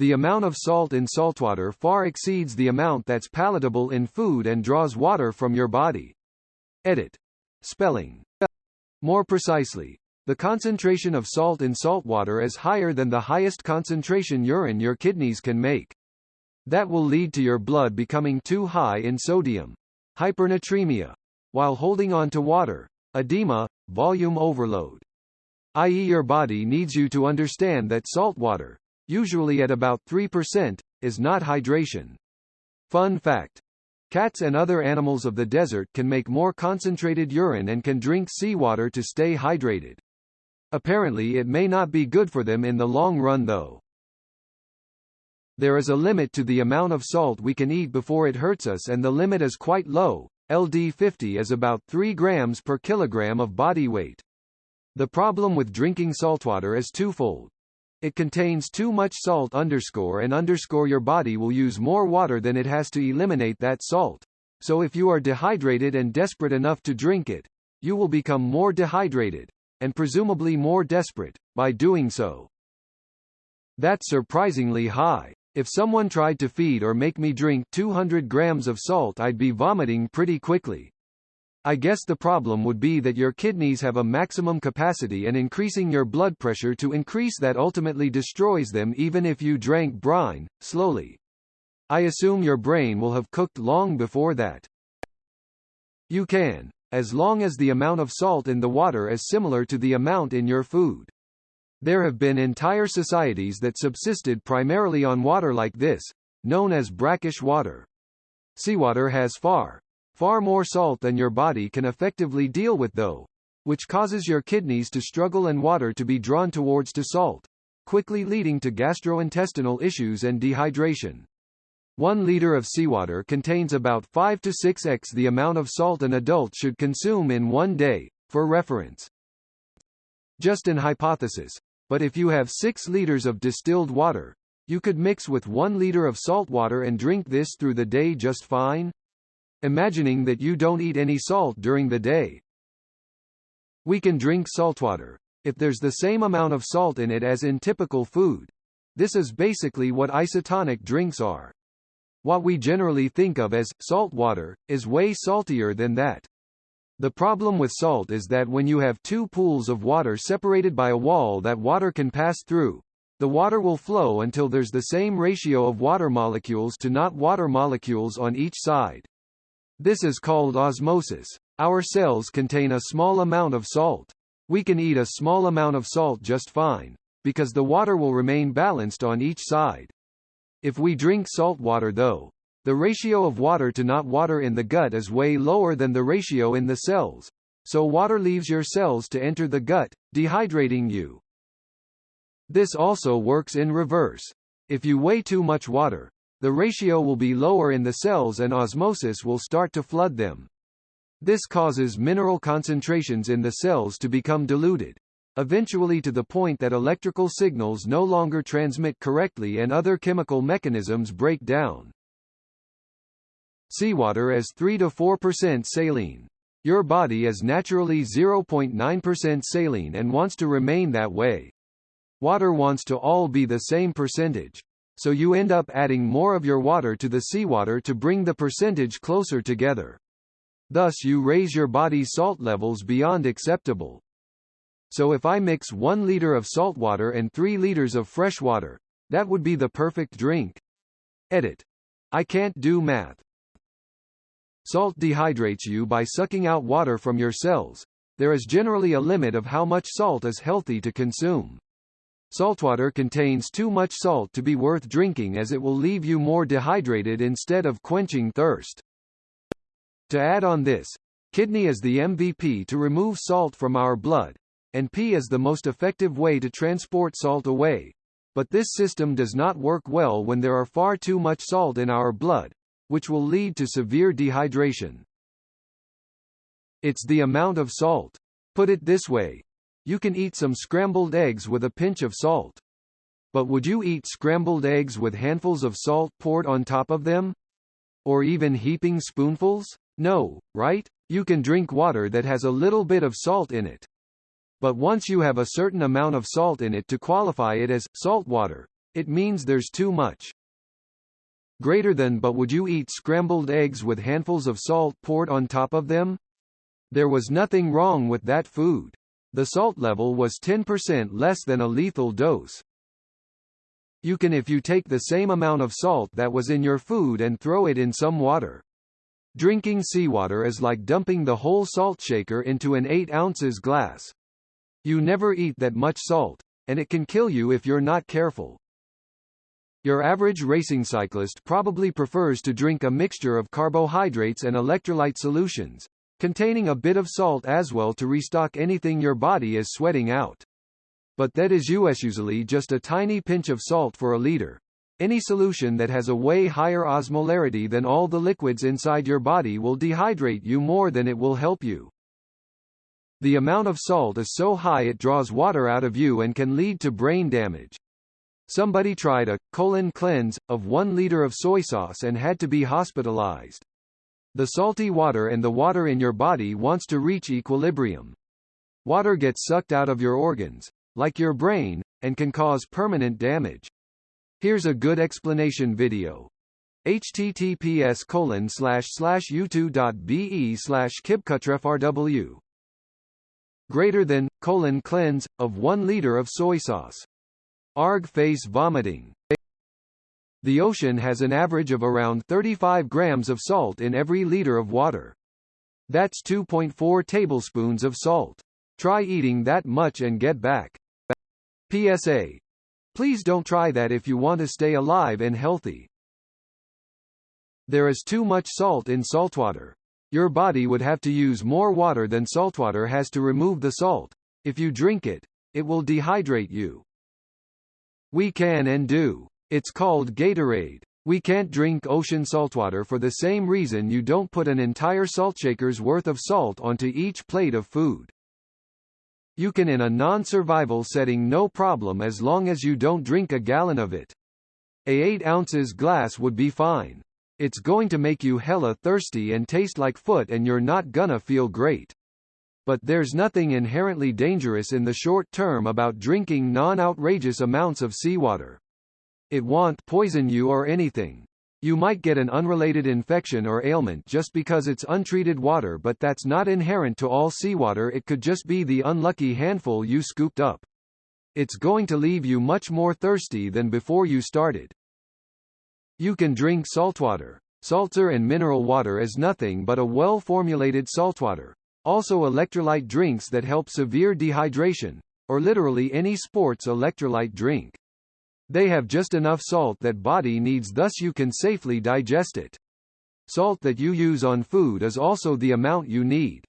The amount of salt in saltwater far exceeds the amount that's palatable in food and draws water from your body. Edit. Spelling. More precisely, the concentration of salt in saltwater is higher than the highest concentration urine your kidneys can make. That will lead to your blood becoming too high in sodium, hypernatremia, while holding on to water, edema, volume overload. I.e., your body needs you to understand that saltwater, usually at about 3%, is not hydration. Fun fact. Cats and other animals of the desert can make more concentrated urine and can drink seawater to stay hydrated. Apparently it may not be good for them in the long run though. There is a limit to the amount of salt we can eat before it hurts us, and the limit is quite low. LD50 is about 3 grams per kilogram of body weight. The problem with drinking saltwater is twofold. It contains too much salt and your body will use more water than it has to eliminate that salt. So if you are dehydrated and desperate enough to drink it, you will become more dehydrated, and presumably more desperate, by doing so. That's surprisingly high. If someone tried to feed or make me drink 200 grams of salt, I'd be vomiting pretty quickly. I guess the problem would be that your kidneys have a maximum capacity, and increasing your blood pressure to increase that ultimately destroys them even if you drank brine, slowly. I assume your brain will have cooked long before that. You can, as long as the amount of salt in the water is similar to the amount in your food. There have been entire societies that subsisted primarily on water like this, known as brackish water. Seawater has far more salt than your body can effectively deal with though, which causes your kidneys to struggle and water to be drawn towards to salt, quickly leading to gastrointestinal issues and dehydration. 1 liter of seawater contains about 5 to 6x the amount of salt an adult should consume in one day, for reference. Just an hypothesis, but if you have 6 liters of distilled water, you could mix with 1 liter of salt water and drink this through the day just fine? Imagining that you don't eat any salt during the day. We can drink saltwater, if there's the same amount of salt in it as in typical food. This is basically what isotonic drinks are. What we generally think of as salt water is way saltier than that. The problem with salt is that when you have 2 pools of water separated by a wall that water can pass through, the water will flow until there's the same ratio of water molecules to not water molecules on each side. This is called osmosis. Our cells contain a small amount of salt. We can eat a small amount of salt just fine, because the water will remain balanced on each side. If we drink salt water though, the ratio of water to not water in the gut is way lower than the ratio in the cells, so water leaves your cells to enter the gut, dehydrating you. This also works in reverse. If you weigh too much water, the ratio will be lower in the cells and osmosis will start to flood them. This causes mineral concentrations in the cells to become diluted, eventually to the point that electrical signals no longer transmit correctly and other chemical mechanisms break down. Seawater is 3 to 4% saline. Your body is naturally 0.9% saline and wants to remain that way. Water wants to all be the same percentage. So you end up adding more of your water to the seawater to bring the percentage closer together. Thus you raise your body's salt levels beyond acceptable. So if I mix 1 liter of salt water and 3 liters of fresh water, that would be the perfect drink. Edit. I can't do math. Salt dehydrates you by sucking out water from your cells. There is generally a limit of how much salt is healthy to consume. Saltwater contains too much salt to be worth drinking, as it will leave you more dehydrated instead of quenching thirst. To add on this, kidney is the MVP to remove salt from our blood, and pee is the most effective way to transport salt away. But this system does not work well when there are far too much salt in our blood, which will lead to severe dehydration. It's the amount of salt. Put it this way. You can eat some scrambled eggs with a pinch of salt. But would you eat scrambled eggs with handfuls of salt poured on top of them? Or even heaping spoonfuls? No, right? You can drink water that has a little bit of salt in it. But once you have a certain amount of salt in it to qualify it as salt water, It means there's too much. Greater than, but would you eat scrambled eggs with handfuls of salt poured on top of them? There was nothing wrong with that food. The salt level was 10% less than a lethal dose. You can if you take the same amount of salt that was in your food and throw it in some water. Drinking seawater is like dumping the whole salt shaker into an 8 ounces glass. You never eat that much salt, and it can kill you if you're not careful. Your average racing cyclist probably prefers to drink a mixture of carbohydrates and electrolyte solutions, containing a bit of salt as well to restock anything your body is sweating out. But that is usually just a tiny pinch of salt for a liter. Any solution that has a way higher osmolarity than all the liquids inside your body will dehydrate you more than it will help you. The amount of salt is so high it draws water out of you and can lead to brain damage. Somebody tried a colon cleanse of 1 liter of soy sauce and had to be hospitalized. The salty water and the water in your body wants to reach equilibrium. Water gets sucked out of your organs, like your brain, and can cause permanent damage. Here's a good explanation video. https://youtube.be/kibkutrefrw. Greater than cleanse of 1 liter of soy sauce. Arg face vomiting. The ocean has an average of around 35 grams of salt in every liter of water. That's 2.4 tablespoons of salt. Try eating that much and get back. PSA. Please don't try that if you want to stay alive and healthy. There is too much salt in saltwater. Your body would have to use more water than saltwater has to remove the salt. If you drink it, it will dehydrate you. We can and do. It's called Gatorade. We can't drink ocean saltwater for the same reason you don't put an entire saltshaker's worth of salt onto each plate of food. You can in a non-survival setting no problem as long as you don't drink a gallon of it. A 8 ounces glass would be fine. It's going to make you hella thirsty and taste like foot and you're not gonna feel great. But there's nothing inherently dangerous in the short term about drinking non-outrageous amounts of seawater. It won't poison you or anything. You might get an unrelated infection or ailment just because it's untreated water, but that's not inherent to all seawater. It could just be the unlucky handful you scooped up. It's going to leave you much more thirsty than before you started. You can drink saltwater. Seltzer and mineral water is nothing but a well-formulated saltwater. Also electrolyte drinks that help severe dehydration, or literally any sports electrolyte drink. They have just enough salt that body needs, thus you can safely digest it. Salt that you use on food is also the amount you need.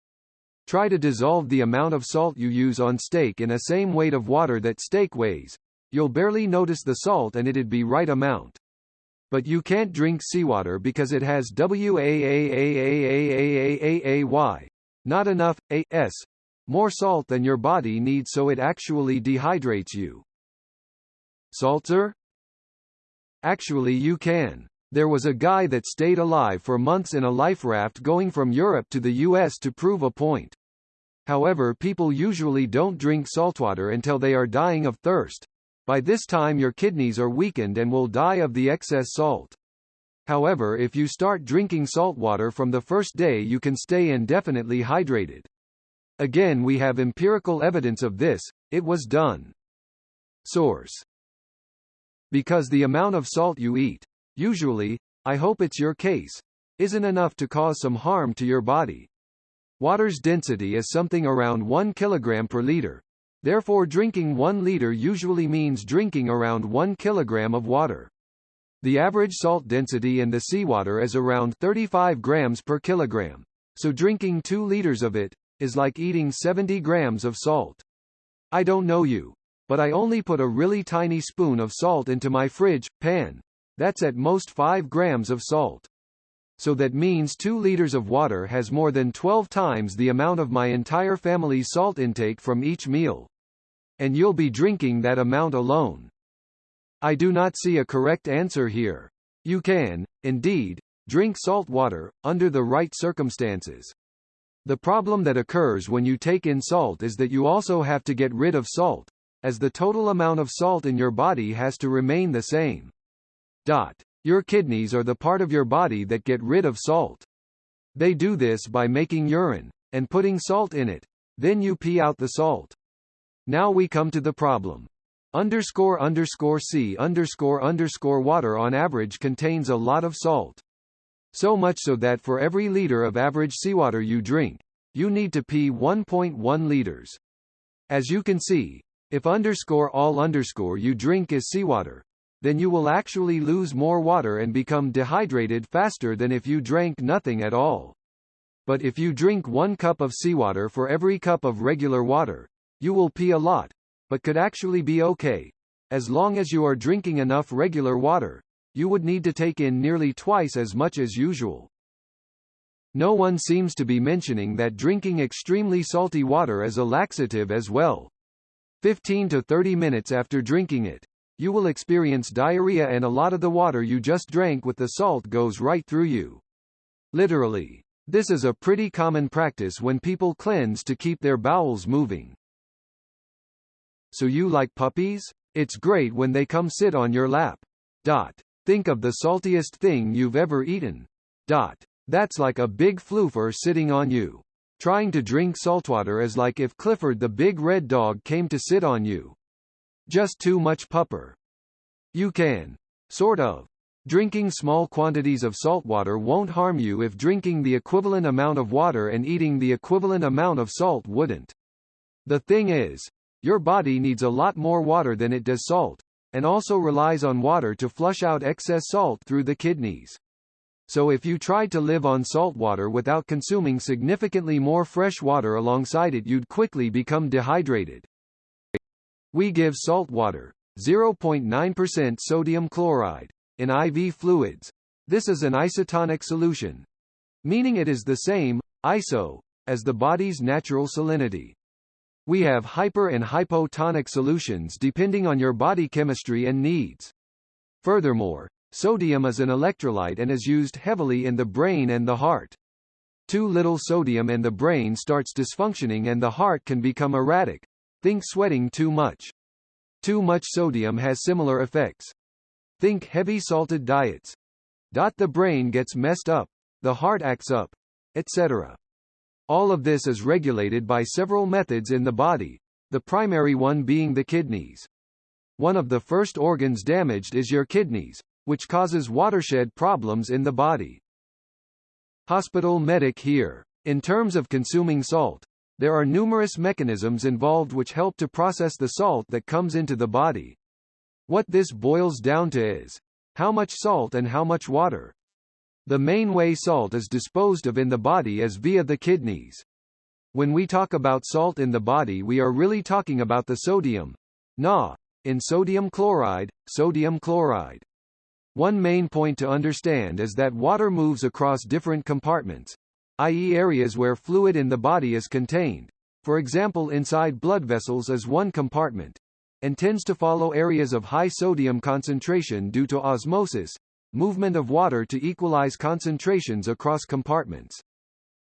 Try to dissolve the amount of salt you use on steak in a same weight of water that steak weighs. You'll barely notice the salt and it'd be right amount. But you can't drink seawater because it has WAAAAAAAAAY, not enough, AS, more salt than your body needs, so it actually dehydrates you. Seltzer? Actually you can. There was a guy that stayed alive for months in a life raft going from Europe to the US to prove a point. However, people usually don't drink saltwater until they are dying of thirst. By this time your kidneys are weakened and will die of the excess salt. However, if you start drinking saltwater from the first day, you can stay indefinitely hydrated. Again, we have empirical evidence of this. It was done. Source. Because the amount of salt you eat, usually, I hope it's your case, isn't enough to cause some harm to your body. Water's density is something around 1 kilogram per liter. Therefore, drinking 1 liter usually means drinking around 1 kilogram of water. The average salt density in the seawater is around 35 grams per kilogram. So drinking 2 liters of it is like eating 70 grams of salt. I don't know you, but I only put a really tiny spoon of salt into my fridge pan. That's at most 5 grams of salt. So that means 2 liters of water has more than 12 times the amount of my entire family's salt intake from each meal. And you'll be drinking that amount alone. I do not see a correct answer here. You can, indeed, drink salt water, under the right circumstances. The problem that occurs when you take in salt is that you also have to get rid of salt, as the total amount of salt in your body has to remain the same. Your kidneys are the part of your body that get rid of salt. They do this by making urine, and putting salt in it. Then you pee out the salt. Now we come to the problem. __C ___ water on average contains a lot of salt. So much so that for every liter of average seawater you drink, you need to pee 1.1 liters. As you can see, if _all_ you drink is seawater, then you will actually lose more water and become dehydrated faster than if you drank nothing at all. But if you drink 1 cup of seawater for every cup of regular water, you will pee a lot, but could actually be okay. As long as you are drinking enough regular water, you would need to take in nearly twice as much as usual. No one seems to be mentioning that drinking extremely salty water is a laxative as well. 15 to 30 minutes after drinking it, you will experience diarrhea and a lot of the water you just drank with the salt goes right through you. Literally. This is a pretty common practice when people cleanse to keep their bowels moving. So you like puppies? It's great when they come sit on your lap. Think of the saltiest thing you've ever eaten. That's like a big floofer sitting on you. Trying to drink saltwater is like if Clifford the big red dog came to sit on you. Just too much pupper. You can. Sort of. Drinking small quantities of saltwater won't harm you if drinking the equivalent amount of water and eating the equivalent amount of salt wouldn't. The thing is, your body needs a lot more water than it does salt, and also relies on water to flush out excess salt through the kidneys. So if you tried to live on salt water without consuming significantly more fresh water alongside it, you'd quickly become dehydrated. We give salt water, 0.9% sodium chloride, in IV fluids. This is an isotonic solution, meaning it is the same, iso, as the body's natural salinity. We have hyper and hypotonic solutions depending on your body chemistry and needs. Furthermore, sodium is an electrolyte and is used heavily in the brain and the heart. Too little sodium and the brain starts dysfunctioning and the heart can become erratic. Think sweating too much. Too much sodium has similar effects. Think heavy salted diets. The brain gets messed up, the heart acts up, etc. All of this is regulated by several methods in the body, the primary one being the kidneys. One of the first organs damaged is your kidneys, which causes watershed problems in the body. Hospital medic here. In terms of consuming salt, there are numerous mechanisms involved which help to process the salt that comes into the body. What this boils down to is, how much salt and how much water. The main way salt is disposed of in the body is via the kidneys. When we talk about salt in the body, we are really talking about the sodium, Na, in sodium chloride, sodium chloride. One main point to understand is that water moves across different compartments, i.e. areas where fluid in the body is contained. For example, inside blood vessels is one compartment, and tends to follow areas of high sodium concentration due to osmosis, movement of water to equalize concentrations across compartments.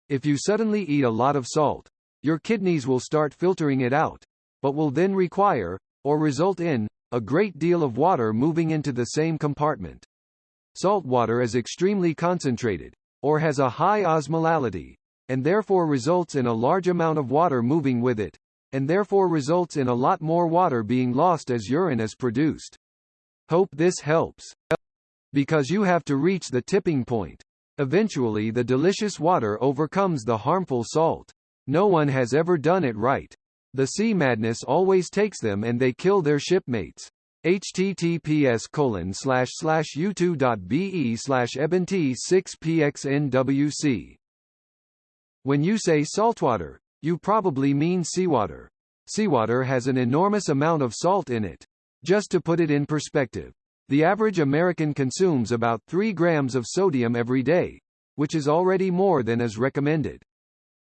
If you suddenly eat a lot of salt, your kidneys will start filtering it out, but will then require, or result in, a great deal of water moving into the same compartment. Salt water is extremely concentrated, or has a high osmolality, and therefore results in a large amount of water moving with it, and therefore results in a lot more water being lost as urine is produced. Hope this helps. Because you have to reach the tipping point. Eventually the delicious water overcomes the harmful salt. No one has ever done it right. The sea madness always takes them and they kill their shipmates. https://u2.be/ebnt6pxnwc. When you say saltwater, you probably mean seawater. Seawater has an enormous amount of salt in it. Just to put it in perspective, the average American consumes about 3 grams of sodium every day, which is already more than is recommended.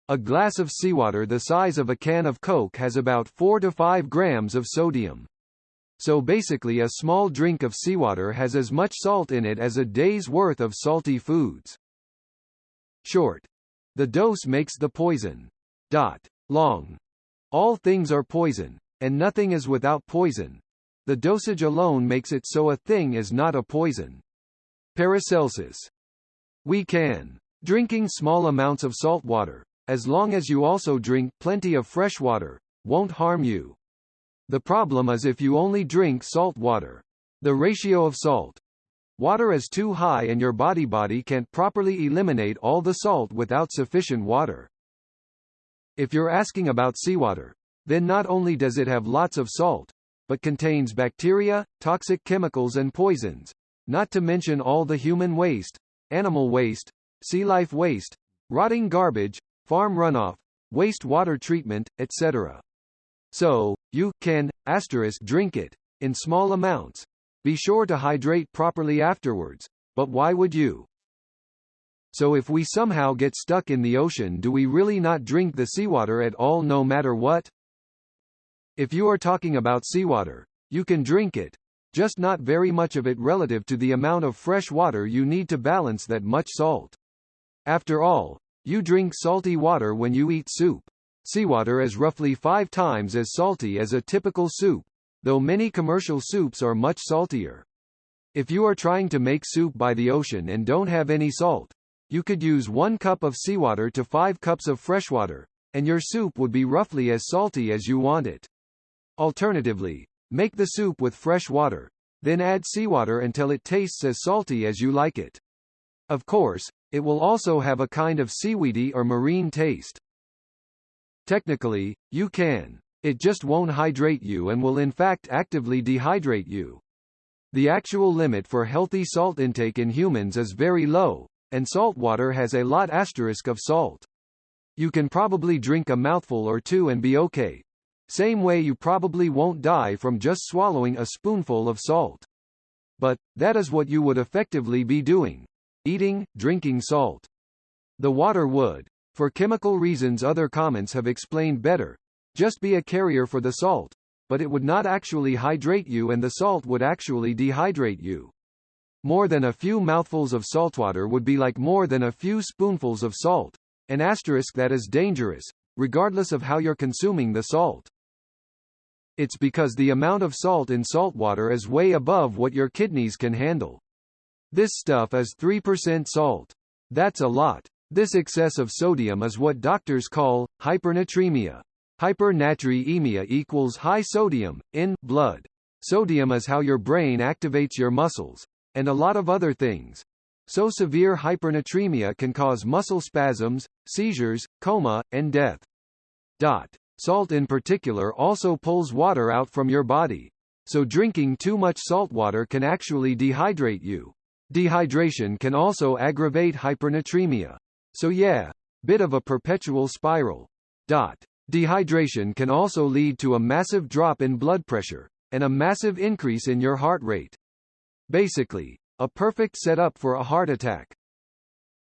A glass of seawater the size of a can of Coke has about 4 to 5 grams of sodium. So basically a small drink of seawater has as much salt in it as a day's worth of salty foods. Short. The dose makes the poison. Long. All things are poison, and nothing is without poison. The dosage alone makes it so a thing is not a poison. Paracelsus. We can. Drinking small amounts of salt water, as long as you also drink plenty of fresh water, won't harm you. The problem is if you only drink salt water. The ratio of salt water is too high and your body can't properly eliminate all the salt without sufficient water. If you're asking about seawater, then not only does it have lots of salt, but contains bacteria, toxic chemicals and poisons, not to mention all the human waste, animal waste, sea life waste, rotting garbage, farm runoff, wastewater treatment, etc. So, you can drink it in small amounts. Be sure to hydrate properly afterwards, but why would you? So if we somehow get stuck in the ocean, do we really not drink the seawater at all no matter what? If you are talking about seawater, you can drink it, just not very much of it relative to the amount of fresh water you need to balance that much salt. After all, you drink salty water when you eat soup. Seawater is roughly 5 times as salty as a typical soup, though many commercial soups are much saltier. If you are trying to make soup by the ocean and don't have any salt, you could use 1 cup of seawater to 5 cups of freshwater, and your soup would be roughly as salty as you want it. Alternatively, make the soup with fresh water, then add seawater until it tastes as salty as you like it. Of course, it will also have a kind of seaweedy or marine taste. Technically, you can. It just won't hydrate you and will in fact actively dehydrate you. The actual limit for healthy salt intake in humans is very low, and salt water has a lot of salt. You can probably drink a mouthful or two and be okay. Same way you probably won't die from just swallowing a spoonful of salt. But, that is what you would effectively be doing. Eating, drinking salt. The water would. For chemical reasons other comments have explained better. Just be a carrier for the salt, but it would not actually hydrate you and the salt would actually dehydrate you. More than a few mouthfuls of saltwater would be like more than a few spoonfuls of salt, an asterisk that is dangerous, regardless of how you're consuming the salt. It's because the amount of salt in saltwater is way above what your kidneys can handle. This stuff is 3% salt. That's a lot. This excess of sodium is what doctors call hypernatremia. Hypernatriemia equals high sodium in blood. Sodium is how your brain activates your muscles, and a lot of other things. So severe hypernatremia can cause muscle spasms, seizures, coma, and death. Salt in particular also pulls water out from your body. So drinking too much salt water can actually dehydrate you. Dehydration can also aggravate hypernatremia. So yeah, bit of a perpetual spiral. Dehydration can also lead to a massive drop in blood pressure, and a massive increase in your heart rate. Basically, a perfect setup for a heart attack.